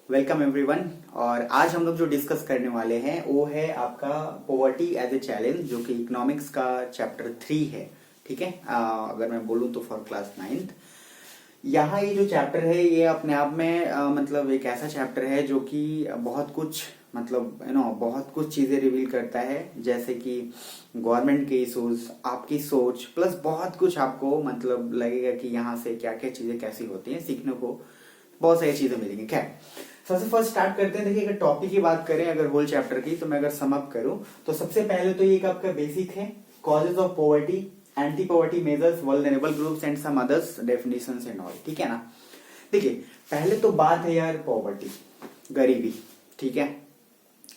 Welcome everyone. और आज हम लोग जो डिस्कस करने वाले हैं वो है आपका पॉवर्टी एज ए चैलेंज, जो कि इकोनॉमिक्स का चैप्टर 3 है। ठीक है, अगर मैं बोलूँ तो फॉर क्लास 9th। यहाँ ये जो चैप्टर है ये अपने आप में मतलब एक ऐसा चैप्टर है जो कि बहुत कुछ मतलब बहुत कुछ चीजें रिवील करता है, जैसे कि गवर्नमेंट के इशूज, आपकी सोच, प्लस बहुत कुछ आपको मतलब लगेगा कि यहाँ से क्या क्या चीजें कैसी होती हैं, सीखने को बहुत सारी चीजें मिलेंगी। खैर, सबसे फर्स्ट स्टार्ट करते हैं। देखिए, अगर टॉपिक की बात करें अगर होल चैप्टर की, तो मैं अगर सम अप करूं तो सबसे पहले तो ये एक आपका बेसिक है, causes of poverty, anti poverty measures, vulnerable groups and some others definitions and all. ठीक है ना। देखिए, पहले तो बात है यार पॉवर्टी, गरीबी। ठीक है,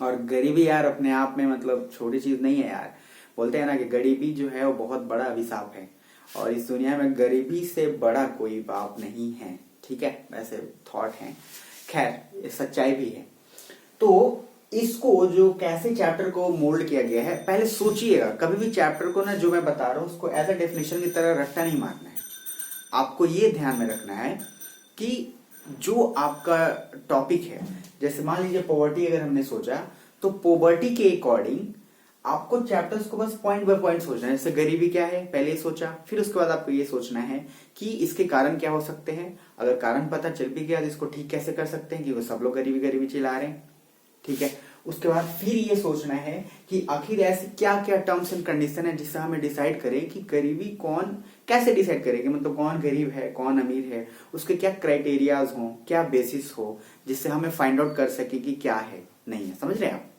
और गरीबी यार अपने आप में मतलब छोटी चीज नहीं है यार। बोलते हैं ना कि गरीबी जो है वो बहुत बड़ा अभिशाप है, और इस दुनिया में गरीबी से बड़ा कोई पाप नहीं है। ठीक है, वैसे थॉट है, खैर ये सच्चाई भी है। तो इसको जो कैसे चैप्टर को मोल्ड किया गया है, पहले सोचिएगा। कभी भी चैप्टर को ना जो मैं बता रहा हूं उसको एज अ डेफिनेशन की तरह रट्टा नहीं मारना है। आपको ये ध्यान में रखना है कि जो आपका टॉपिक है, जैसे मान लीजिए पॉवर्टी अगर हमने सोचा, तो पॉवर्टी के अकॉर्डिंग आपको चैप्टर्स को बस पॉइंट बाय पॉइंट सोचना है। जैसे गरीबी क्या है पहले ही सोचा, फिर उसके बाद आपको ये सोचना है कि इसके कारण क्या हो सकते हैं। अगर कारण पता चल भी गया तो इसको ठीक कैसे कर सकते हैं, कि वो सब लोग गरीबी गरीबी चिल्ला रहे हैं। ठीक है, उसके बाद फिर ये सोचना है कि आखिर ऐसे क्या क्या टर्म्स एंड कंडीशन है जिससे हमें डिसाइड करें कि गरीबी कौन कैसे डिसाइड करें, मतलब कौन गरीब है कौन अमीर है, उसके क्या क्राइटेरियाज हो, क्या बेसिस हो, जिससे हमें फाइंड आउट कर सके कि क्या है नहीं है। समझ रहे हैं आप।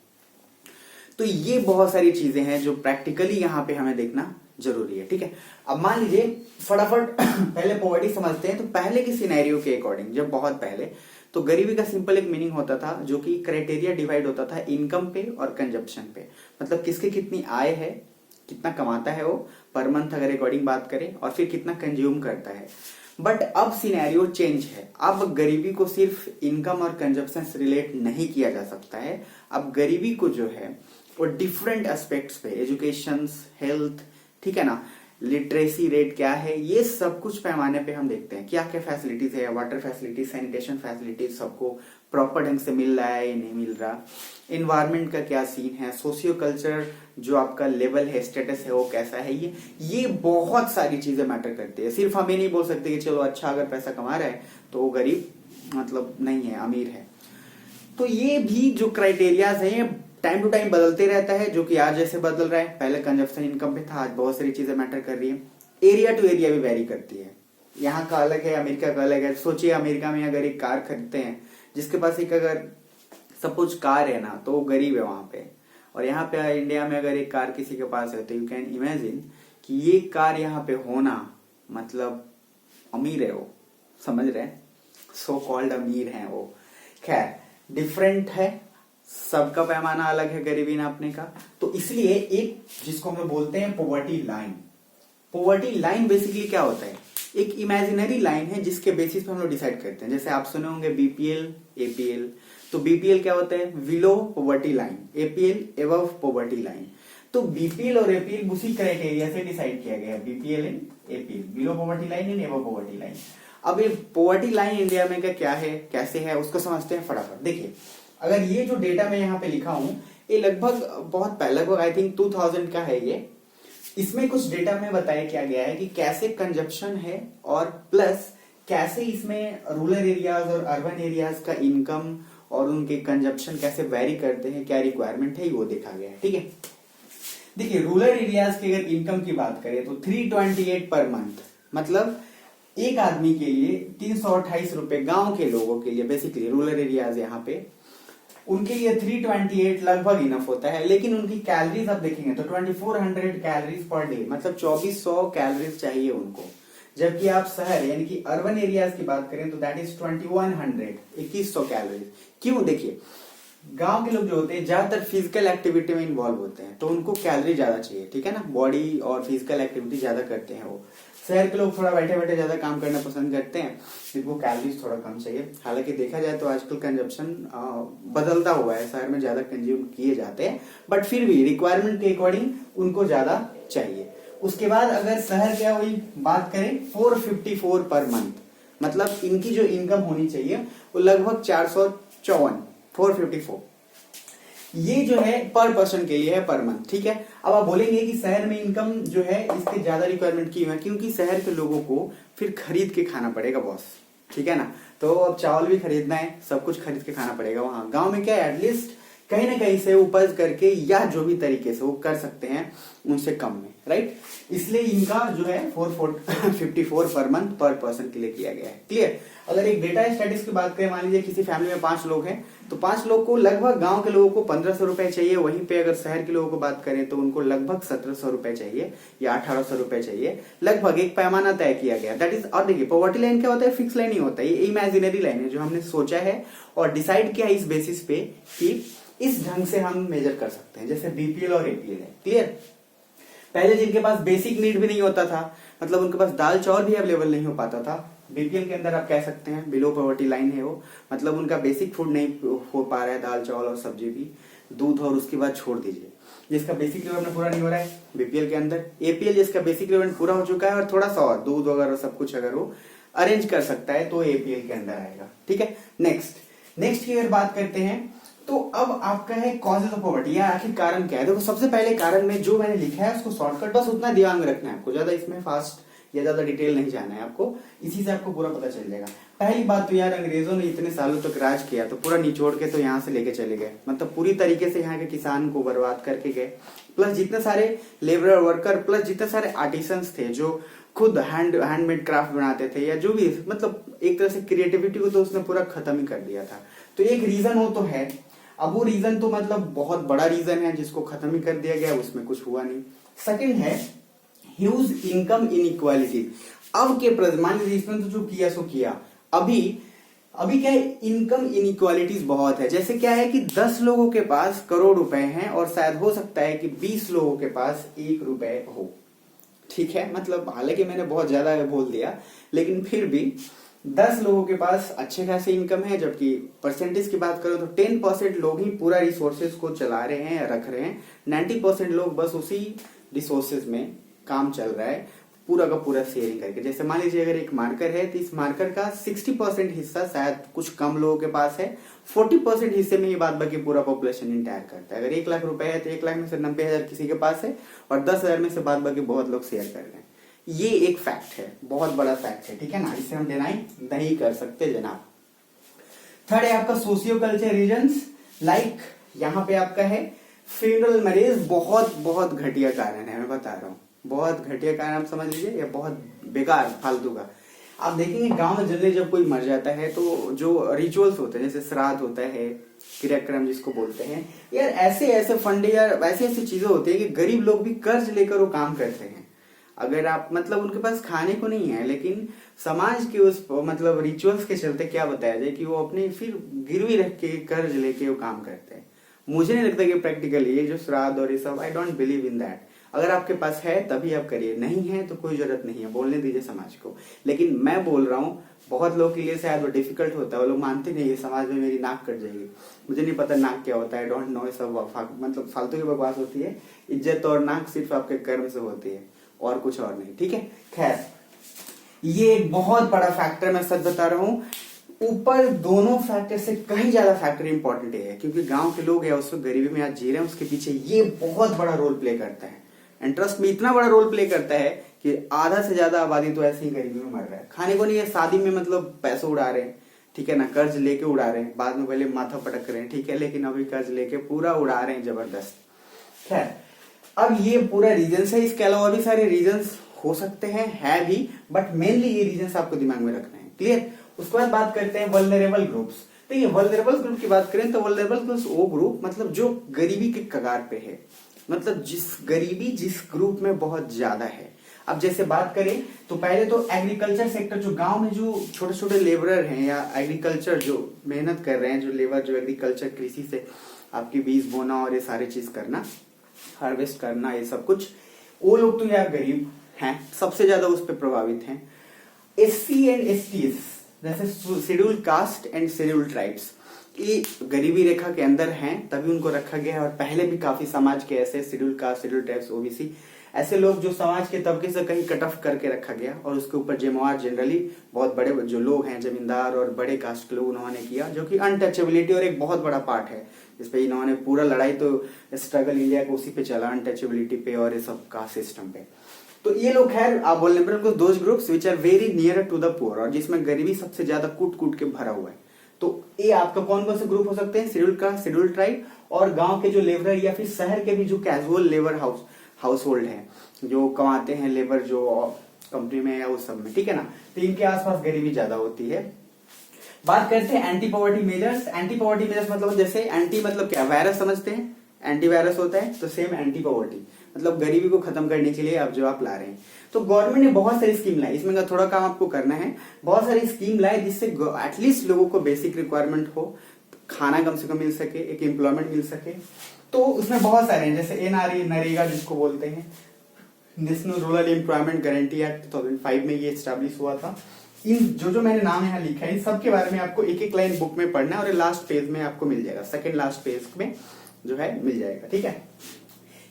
तो ये बहुत सारी चीजें हैं जो प्रैक्टिकली यहाँ पे हमें देखना जरूरी है। ठीक है, अब मान लीजिए फटाफट पहले पॉवर्टी समझते हैं। तो पहले की सिनेरियो के अकॉर्डिंग, जब बहुत पहले, तो गरीबी का सिंपल एक मीनिंग होता था, जो कि क्राइटेरिया डिवाइड होता था इनकम पे और कंजप्शन पे। मतलब किसके कितनी आय है, कितना कमाता है वो पर मंथ अगर अकॉर्डिंग बात करें, और फिर कितना कंज्यूम करता है। बट अब सिनेरियो चेंज है। अब गरीबी को सिर्फ इनकम और कंजप्शन से रिलेट नहीं किया जा सकता है। अब गरीबी को जो है वो डिफरेंट एस्पेक्ट्स पे, एजुकेशन, हेल्थ, ठीक है ना, लिटरेसी रेट क्या है, ये सब कुछ पैमाने पे हम देखते हैं। क्या क्या फैसिलिटीज है, वाटर फैसिलिटीज, सैनिटेशन फैसिलिटीज सबको प्रॉपर ढंग से मिल रहा है या नहीं मिल रहा, एनवायरमेंट का क्या सीन है, सोशियो कल्चर जो आपका लेवल है, स्टेटस है, वो कैसा है। ये बहुत सारी चीजें मैटर करती है। सिर्फ हम ये नहीं बोल सकते कि चलो अच्छा अगर पैसा कमा रहा है तो वो गरीब मतलब नहीं है, अमीर है। तो ये भी जो क्राइटेरियाज है टाइम टू टाइम बदलते रहता है, जो कि आज जैसे बदल रहा है। पहले कंजप्शन इनकम पे था, आज बहुत सारी चीजें मैटर कर रही है। एरिया टू एरिया भी वेरी करती है। यहाँ का अलग है, अमेरिका का अलग है। सोचिए अमेरिका में अगर एक कार खरीदते हैं, जिसके पास एक अगर सपोज कार है ना, तो वो गरीब है वहां पे। और यहाँ पे इंडिया में अगर एक कार किसी के पास है, तो यू कैन इमेजिन कि ये कार यहाँ पे होना मतलब अमीर है वो। समझ रहे हैं, सो कॉल्ड अमीर है वो। खैर, डिफरेंट है, सबका पैमाना अलग है गरीबी नापने का। तो इसलिए एक जिसको हम लोग बोलते हैं poverty line. Poverty line basically क्या होता है, एक इमेजिनरी लाइन है जिसके बेसिस पे हम लोग डिसाइड करते हैं। जैसे आप सुने होंगे बीपीएल, एपीएल। तो बीपीएल क्या होता है, below poverty line, APL above poverty line. तो बीपीएल और एपीएल उसी क्राइटेरिया से डिसाइड किया गया है, BPL and APL, below poverty line and above poverty line. अब ये पॉवर्टी लाइन इंडिया में क्या है, कैसे है, उसको समझते हैं फटाफट। देखिए, अगर ये जो डेटा मैं यहाँ पे लिखा हूं, ये लगभग बहुत पहले, लगभग आई थिंक 2000 का है ये। इसमें कुछ डेटा में बताया क्या गया है कि कैसे कंजप्शन है, और प्लस कैसे इसमें रूरल एरियाज और अर्बन एरियाज का इनकम और उनके कंजप्शन कैसे वेरी करते हैं, क्या रिक्वायरमेंट है, वो देखा गया है। ठीक है, देखिए रूरल एरियाज की अगर इनकम की बात करें तो 328 पर मंथ, मतलब एक आदमी के लिए 328 रुपए। गांव के लोगों के लिए बेसिकली रूरल एरियाज यहाँ पे उनके लिए 328 लगभग इनफ होता है। लेकिन उनकी कैलोरीज आप देखेंगे तो 2400 कैलोरीज पर डे, मतलब 2400 कैलोरीज चाहिए उनको। जबकि आप शहर यानी कि अर्बन एरियाज की बात करें तो दैट इज 2100, 2100 कैलोरीज। क्यों, देखिए गांव के लोग जो होते हैं ज्यादातर फिजिकल एक्टिविटी में इन्वॉल्व होते हैं, तो उनको कैलोरी ज्यादा चाहिए। ठीक है ना, बॉडी और फिजिकल एक्टिविटी ज्यादा करते हैं वो। शहर के लोग थोड़ा बैठे बैठे ज्यादा काम करना पसंद करते हैं, जिनको कैलोरीज थोड़ा कम चाहिए। हालांकि देखा जाए तो आजकल कंजप्शन बदलता हुआ है, शहर में ज्यादा कंज्यूम किए जाते हैं, बट फिर भी रिक्वायरमेंट के अकॉर्डिंग उनको ज्यादा चाहिए। उसके बाद अगर शहर क्या हुई बात करें, 454 पर मंथ, मतलब इनकी जो इनकम होनी चाहिए वो लगभग 454 ये जो है पर पर्सन के लिए है पर मंथ, ठीक है। अब आप बोलेंगे कि शहर में इनकम जो है इसके ज्यादा रिक्वायरमेंट क्यों है, क्योंकि शहर के लोगों को फिर खरीद के खाना पड़ेगा बॉस, ठीक है ना। तो अब चावल भी खरीदना है, सब कुछ खरीद के खाना पड़ेगा। वहां गांव में क्या है, एटलीस्ट कहीं ना कहीं से उपज करके या जो भी तरीके से वो कर सकते हैं उनसे कम में, राइट। इसलिए इनका जो है 454 पर मंथ पर पर्सन के लिए किया गया है। क्लियर। अगर एक डेटा स्टैटिस की बात करें, मान लीजिए किसी फैमिली में 5 लोग हैं, तो 5 लोग को लगभग गांव के लोगों को 1500 रुपए चाहिए, वहीं पे अगर शहर के लोगों को बात करें तो उनको लगभग 1700 रुपए चाहिए या 1800 रुपए चाहिए। लगभग एक पैमाना तय किया गया, दैट इज। और देखिए पॉवर्टी लाइन क्या होता है, फिक्स लाइन ही होता है, ये इमेजिनरी लाइन है जो हमने सोचा है और डिसाइड किया इस बेसिस पे कि इस ढंग से हम मेजर कर सकते हैं, जैसे बीपीएल और एपीएल है। क्लियर। पहले जिनके पास बेसिक नीड भी नहीं होता था, मतलब उनके पास दाल चावल भी अवेलेबल नहीं हो पाता था, बीपीएल के अंदर आप कह सकते हैं बिलो पॉवर्टी लाइन है वो, मतलब उनका बेसिक फूड नहीं हो पा रहा है, दाल चावल और सब्जी भी, दूध और उसके बाद छोड़ दीजिए। जिसका बेसिक रिक्वायरमेंट पूरा नहीं हो रहा है बीपीएल के अंदर, एपीएल जिसका बेसिक रिक्वायरमेंट पूरा हो चुका है और थोड़ा सा और दूध वगैरह सब कुछ अगर वो अरेंज कर सकता है तो एपीएल के अंदर आएगा, ठीक है। नेक्स्ट की अगर बात करते हैं तो अब आपका है कॉजेज ऑफ पॉवर्टी, या आखिर कारण क्या है। देखो सबसे पहले कारण में जो मैंने लिखा है उसको शॉर्टकट बस उतना दिमाग में रखना है आपको, ज्यादा इसमें फास्ट या ज्यादा डिटेल नहीं जाना है आपको, इसी से आपको पूरा पता चल जाएगा। पहली बात तो यार अंग्रेजों ने इतने सालों तक राज किया तो पूरा निचोड़ के तो यहाँ से लेके चले गए, मतलब पूरी तरीके से यहाँ के किसान को बर्बाद करके गए, प्लस जितने सारे लेबर वर्कर प्लस जितने सारे आर्टिसंस थे जो खुद हैंडमेड क्राफ्ट बनाते थे या जो भी, मतलब एक तरह से क्रिएटिविटी को तो उसने पूरा खत्म ही कर दिया था। तो एक रीजन वो तो है, अब वो रीजन तो मतलब बहुत बड़ा रीजन है जिसको खत्म ही कर दिया गया, उसमें कुछ हुआ नहीं। सेकंड है ह्यूज इनकम इनइक्वालिटी। अब के प्रजमान इसमें तो जो किया सो किया, अभी क्या है, इनकम इनइक्वालिटीज बहुत है। जैसे क्या है कि 10 लोगों के पास करोड़ रुपए हैं और शायद हो सकता है कि 20 लोगों के पास 1 रुपए हो, ठीक है। मतलब हालांकि मैंने बहुत ज्यादा बोल दिया, लेकिन फिर भी 10 लोगों के पास अच्छे खासे इनकम है, जबकि परसेंटेज की बात करो तो 10% लोग ही पूरा रिसोर्सेज को चला रहे हैं, रख रहे हैं, 90% लोग बस उसी रिसोर्सेज में काम चल रहा है पूरा का पूरा शेयरिंग करके। जैसे मान लीजिए अगर एक मार्कर है तो इस मार्कर का 60% हिस्सा शायद कुछ कम लोगों के पास है, 40% हिस्से में ही बाद बाकी पूरा पॉपुलेशन इंटायर करता है। अगर 1 लाख रुपए है तो 1 लाख में से 90,000 किसी के पास है और 10,000 में से बाद बाकी बहुत लोग शेयर कर रहे हैं। ये एक फैक्ट है, बहुत बड़ा फैक्ट है, ठीक है ना, इससे हम डिनाई नहीं कर सकते जनाब। थर्ड है आपका सोशियो कल्चर रीजंस, लाइक यहाँ पे आपका है फ्यूनरल मैरिज। बहुत घटिया कारण है, मैं बता रहा हूँ, बहुत घटिया कारण आप समझ लीजिए, या बहुत बेकार फालतू का। आप देखेंगे गांव में जनरली जब कोई मर जाता है तो जो रिचुअल्स होते हैं, जैसे श्राद्ध होता है, क्रियाक्रम जिसको बोलते हैं, यार ऐसे फंड या ऐसी चीजें होती है कि गरीब लोग भी कर्ज लेकर वो काम करते हैं। अगर आप मतलब उनके पास खाने को नहीं है, लेकिन समाज के उस मतलब रिचुअल्स के चलते क्या बताया जाए कि वो अपने फिर गिरवी रख के कर्ज लेके वो काम करते हैं। मुझे नहीं लगता कि प्रैक्टिकली ये जो श्राद्ध और ये सब, I don't believe in that. अगर आपके पास है तभी आप करिए, नहीं है तो कोई जरूरत नहीं है, बोलने दीजिए समाज को। लेकिन मैं बोल रहा हूँ बहुत लोग के लिए शायद वो डिफिकल्ट होता है, वो लोग मानते नहीं है समाज में मेरी नाक कट जाएगी। मुझे नहीं पता नाक क्या होता है, डोंट नो, सब मतलब फालतू की बकवास होती है। इज्जत और नाक सिर्फ आपके कर्म से होती है और कुछ और नहीं, ठीक है। खैर ये एक बहुत बड़ा फैक्टर, मैं सच बता रहा हूँ। ऊपर दोनों फैक्टर से कहीं ज्यादा फैक्टर इंपॉर्टेंट है, क्योंकि गांव के लोग या उसको गरीबी में आज जी रहे हैं, उसके पीछे ये बहुत बड़ा रोल प्ले करता है। इंटरेस्ट में इतना बड़ा रोल प्ले करता है कि आधा से ज्यादा आबादी तो ऐसे ही गरीबी में मर रहा है। खाने को नहीं है, शादी में मतलब पैसे उड़ा रहे हैं, ठीक है ना, कर्ज लेके उड़ा रहे हैं, बाद में पहले माथा पटक रहे हैं, ठीक है, लेकिन अभी कर्ज लेके पूरा उड़ा रहे हैं जबरदस्त। खैर अब ये पूरा रीजन है, इसके अलावा भी सारे रीजंस हो सकते हैं, है भी, बट मेनली ये रीजंस आपको दिमाग में रखना है। क्लियर। उसके बाद बात करते हैं वल्नरेबल ग्रुप्स। तो ये वल्नरेबल ग्रुप की बात करें तो वल्नरेबल ग्रुप्स वो ग्रुप मतलब जो गरीबी के कगार पे है, मतलब जिस ग्रुप में बहुत ज्यादा है। अब जैसे बात करें तो पहले तो एग्रीकल्चर सेक्टर, जो गांव में जो छोटे छोटे लेबरर हैं या एग्रीकल्चर जो मेहनत कर रहे हैं, जो लेबर जो एग्रीकल्चर कृषि से आपकी बीज बोना और ये सारी चीज करना, हार्वेस्ट करना, ये सब कुछ, वो लोग तो यार गरीब हैं, सबसे ज्यादा उस पर प्रभावित हैं। SC एंड STs जैसे scheduled caste and scheduled tribes, ये गरीबी रेखा के अंदर हैं, तभी उनको रखा गया है। और पहले भी काफी समाज के ऐसे scheduled caste, scheduled tribes, OBC ऐसे लोग जो समाज के तबके से कहीं कट ऑफ करके रखा गया और उसके ऊपर जमात जनरली बहुत बड़े जो लोग हैं जमींदार और बड़े कास्ट के लोग उन्होंने किया, जो कि अनटचेबिलिटी और एक बहुत बड़ा पार्ट है जिसपे इन्होंने पूरा लड़ाई तो स्ट्रगल इंडिया को उसी पे चला, अनटचेबिलिटी पे और ये सब कास्ट सिस्टम पे। तो ये लोग खैर आप बोलने पर those groups which are very near to the poor, और जिसमें गरीबी सबसे ज्यादा कूट कूट के भरा हुआ है। तो ये आपका कौन कौन से ग्रुप हो सकते हैं? शेड्यूल का शेड्यूल ट्राइब और गांव के जो लेबर या फिर शहर के भी जो कैजुअल लेबर हाउस होल्ड है, जो कमाते हैं लेबर जो कंपनी में या उस सब में, ठीक है ना। तो इनके आसपास गरीबी ज्यादा होती है। बात करते हैं anti poverty measures. Anti poverty measures मतलब जैसे एंटी मतलब क्या, वायरस समझते हैं, एंटी वायरस होता है, तो सेम एंटी पॉवर्टी मतलब गरीबी को खत्म करने के लिए अब जो आप ला रहे हैं। तो गवर्नमेंट ने बहुत सारी स्कीम लाई, इसमें थोड़ा काम आपको करना है। बहुत सारी स्कीम लाई जिससे एटलीस्ट लोगों को बेसिक रिक्वायरमेंट हो, खाना कम से कम मिल सके, एक एम्प्लॉयमेंट मिल सके। तो उसमें बहुत सारे हैं, जैसे एनआरई नरेगा जिसको बोलते हैं, national rural employment guarantee act 2005 में ये एस्टैब्लिश हुआ था। इन जो मैंने नाम यहाँ लिखा है इन सब के बारे में आपको एक एक लाइन बुक में पढ़ना है और लास्ट पेज में आपको मिल जाएगा, सेकंड लास्ट पेज में जो है मिल जाएगा, ठीक है।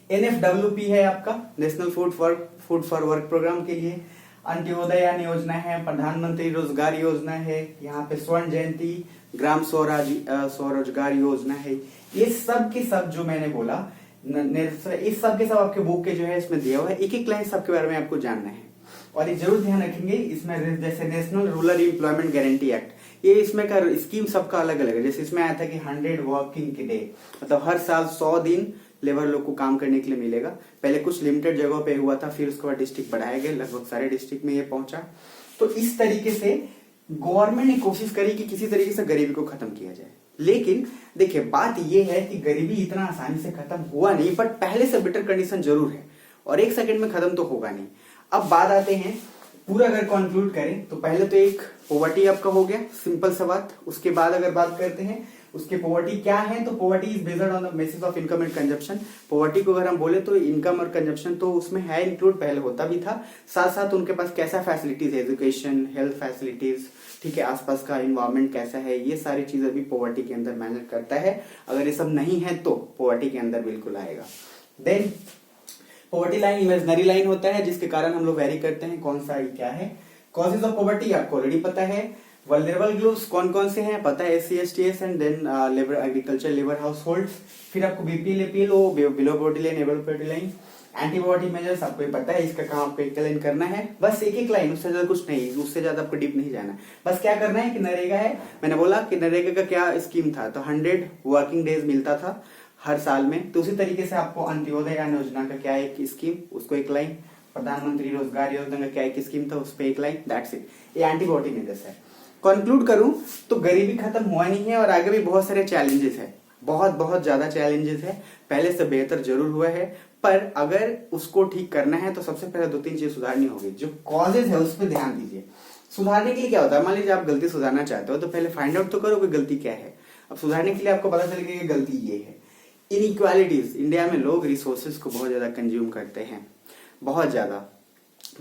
NFWP है आपका national food for work programme के लिए। अंत्योदय योजना है, प्रधानमंत्री रोजगार योजना है, यहाँ पे स्वर्ण जयंती ग्राम स्वरोजगार योजना है। ये सब के सब जो मैंने बोला, इस सब के सब आपके बुक के जो है इसमें दिया हुआ है, एक एक लाइन सबके बारे में आपको जानना है। और ये जरूर ध्यान रखेंगे, इसमें जैसे national rural employment guarantee act, ये इसमें का स्कीम सबका अलग अलग है। जैसे इसमें आया था कि 100 वर्किंग डे, मतलब हर साल 100 दिन लेबर लोग को काम करने के लिए मिलेगा। पहले कुछ लिमिटेड जगहों पे हुआ था, फिर उसके बाद डिस्ट्रिक्ट बढ़ाया गया, लगभग सारे डिस्ट्रिक्ट में ये पहुंचा। तो इस तरीके से गवर्नमेंट ने कोशिश करी कि किसी तरीके से गरीबी को खत्म किया जाए। लेकिन देखिए बात यह है कि गरीबी इतना आसानी से खत्म हुआ नहीं, बट पहले से बेटर कंडीशन जरूर है और एक सेकंड में खत्म तो होगा नहीं। अब बात आते हैं पूरा अगर कंक्लूड करें तो पहले तो एक पॉवर्टी आपका हो गया, सिंपल सा बात। उसके बाद अगर बात करते हैं उसके पॉवर्टी क्या है, तो poverty is based on the basis of income and consumption. Poverty को अगर हम बोले तो इनकम और कंजप्शन तो उसमें है इंक्लूड, पहले होता भी था। साथ साथ उनके पास कैसा फैसिलिटीज है, एजुकेशन, हेल्थ फैसिलिटीज, ठीक है, आसपास का इन्वायरमेंट कैसा है, ये सारी चीजें भी पॉवर्टी के अंदर मैनेज करता है। अगर ये सब नहीं है तो पॉवर्टी के अंदर बिल्कुल आएगा। Then poverty line imaginary line होता है जिसके कारण हम लोग वेरी करते हैं कौन सा क्या है। कॉजेज ऑफ पॉवर्टी आपको ऑलरेडी पता है। वल्नरेबल ग्रुप्स कौन कौन से हैं पता है, SC STS and then labour agriculture labour household. फिर आपको BPL APL वो below poverty line, above poverty line. Anti poverty measures आपको पता है, इसका काम आपको एक लाइन करना है, बस एक एक लाइन, उससे ज्यादा कुछ नहीं, उससे ज्यादा आपको डीप नहीं जाना। बस क्या करना है कि नरेगा है, मैंने बोला कि नरेगा का क्या स्कीम था, तो 100 वर्किंग डेज मिलता था हर साल में। तो उसी तरीके से आपको अंत्योदय योजना का क्या एक स्कीम, उसको एक लाइन। प्रधानमंत्री रोजगार योजना का क्या एक स्कीम था, उस पर एक लाइन, दैट्स इट। ये एंटी पॉवर्टी मेजर्स है। कंक्लूड करूं तो गरीबी खत्म हुआ नहीं है और आगे भी बहुत सारे चैलेंजेस है, बहुत ज्यादा चैलेंजेस है। पहले से बेहतर जरूर हुआ है, पर अगर उसको ठीक करना है तो सबसे पहले 2-3 चीज सुधारनी होगी। जो कॉजेज है उस पर ध्यान दीजिए। सुधारने के लिए क्या होता है, मान लीजिए आप गलती सुधारना चाहते हो तो पहले फाइंड आउट तो करो कि गलती क्या है। अब सुधारने के लिए आपको पता चलेगा कि गलती ये है। इनइक्वालिटीज, इंडिया में लोग रिसोर्सेज को बहुत ज्यादा कंज्यूम करते हैं, बहुत ज्यादा,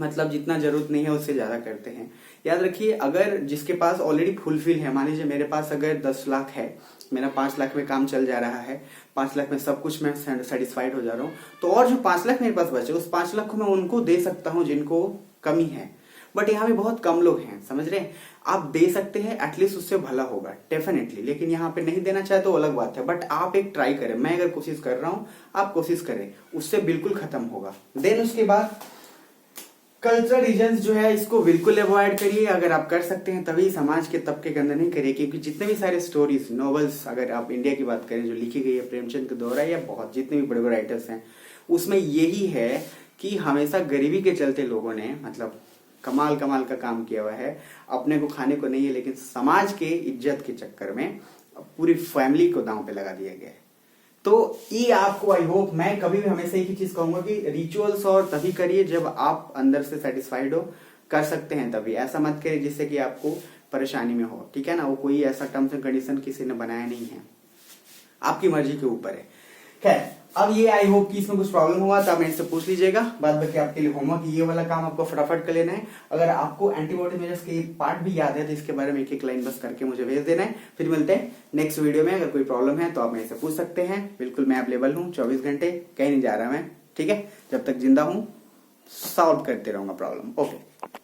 मतलब जितना जरूरत नहीं है उससे ज्यादा करते हैं। याद रखिए, अगर जिसके पास ऑलरेडी फुलफिल है, मान लीजिए मेरे पास अगर 10 लाख है, मेरा 5 लाख में काम चल जा रहा है, 5 लाख में सब कुछ मैं सेटिस्फाइड हो जा रहा हूँ, तो और जो 5 लाख मेरे पास बचे उस 5 लाख को मैं उनको दे सकता हूँ जिनको कमी है। बट यहाँ पे बहुत कम लोग हैं, समझ रहे हैं। आप दे सकते हैं, एटलीस्ट उससे भला होगा डेफिनेटली, लेकिन यहाँ पे नहीं देना चाहे तो अलग बात है। बट आप एक ट्राई करें, मैं अगर कोशिश कर रहा हूँ, आप कोशिश करें, उससे बिल्कुल खत्म होगा। देन उसके बाद कल्चरल रीजन्स जो है इसको बिल्कुल अवॉइड करिए, अगर आप कर सकते हैं तभी। समाज के तबके के अंदर नहीं करिए, क्योंकि जितने भी सारे स्टोरीज, नॉवेल्स, अगर आप इंडिया की बात करें जो लिखी गई है प्रेमचंद के द्वारा या बहुत जितने भी बड़े बड़े राइटर्स हैं, उसमें यही है कि हमेशा गरीबी के चलते लोगों ने मतलब कमाल का काम किया हुआ है। अपने को खाने को नहीं है, लेकिन समाज के इज्जत के चक्कर में पूरी फैमिली को दांव पे लगा दिया गया है। तो ये आपको, आई होप, मैं कभी भी हमेशा एक ही चीज कहूंगा कि रिचुअल्स और तभी करिए जब आप अंदर से सेटिस्फाइड हो, कर सकते हैं तभी। ऐसा मत करिए जिससे कि आपको परेशानी में हो, ठीक है ना। वो कोई ऐसा टर्म्स एंड कंडीशन किसी ने बनाया नहीं है, आपकी मर्जी के ऊपर है। खैर, अब ये आई होप कि इसमें कुछ प्रॉब्लम हुआ तो आप मेरे से पूछ लीजिएगा। बाद बाकी आपके लिए होमवर्क, ये वाला काम आपको फटाफट कर लेना है। अगर आपको एंटीबॉडी मेजर्स के पार्ट भी याद है तो इसके बारे में एक एक लाइन बस करके मुझे भेज देना है। फिर मिलते हैं नेक्स्ट वीडियो में। अगर कोई प्रॉब्लम है तो आप मेरे से पूछ सकते हैं, बिल्कुल मैं अवेलेबल हूँ 24 घंटे, कहीं नहीं जा रहा मैं। ठीक है, जब तक जिंदा हूं सॉल्व करते रहूंगा प्रॉब्लम। ओके।